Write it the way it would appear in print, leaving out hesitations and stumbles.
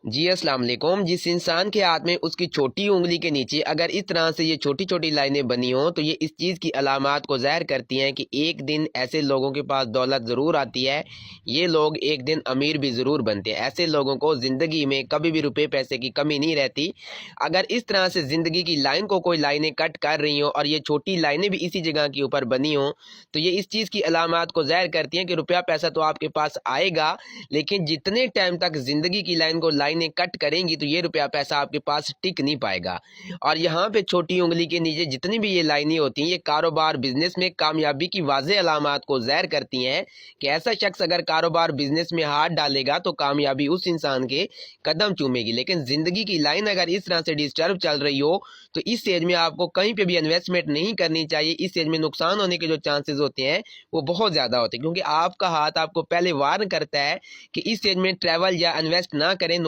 جی السلام علیکم۔ جس انسان کے ہاتھ میں اس کی چھوٹی انگلی کے نیچے اگر اس طرح سے یہ چھوٹی چھوٹی لائنیں بنی ہوں تو یہ اس چیز کی علامات کو ظاہر کرتی ہیں کہ ایک دن ایسے لوگوں کے پاس دولت ضرور آتی ہے، یہ لوگ ایک دن امیر بھی ضرور بنتے ہیں۔ ایسے لوگوں کو زندگی میں کبھی بھی روپے پیسے کی کمی نہیں رہتی۔ اگر اس طرح سے زندگی کی لائن کو کوئی لائنیں کٹ کر رہی ہوں اور یہ چھوٹی لائنیں بھی اسی جگہ کے اوپر بنی ہوں تو یہ اس چیز کی علامات کو ظاہر کرتی ہیں کہ روپیہ پیسہ تو آپ کے پاس آئے گا، لیکن جتنے ٹائم تک زندگی کی لائن کو لائنیں کٹ کریں گی تو یہ روپیہ پیسہ آپ کے پاس ٹک نہیں پائے گا۔ اور یہاں پہ چھوٹی انگلی کے نیچے جتنی بھی یہ لائنیں ہوتی ہیں یہ کاروبار بزنس میں کامیابی کی واضح علامات کو ظاہر کرتی ہیں کہ ایسا شخص اگر کاروبار بزنس میں ہاتھ ڈالے گا تو کامیابی اس انسان کے قدم چومے گی، لیکن زندگی کی لائن اگر اس طرح سے ڈسٹرب چل رہی ہو تو اس سٹیج میں آپ کو کہیں پہ بھی انویسٹمنٹ نہیں کرنی چاہیے۔ اس سٹیج میں نقصان ہونے کے جو چانسز ہوتے ہیں وہ بہت زیادہ ہوتے ہیں، کیونکہ آپ کا ہاتھ آپ کو پہلے وارن کرتا ہے کہ اس سٹیج میں ٹریول یا انویسٹ نہ کریں۔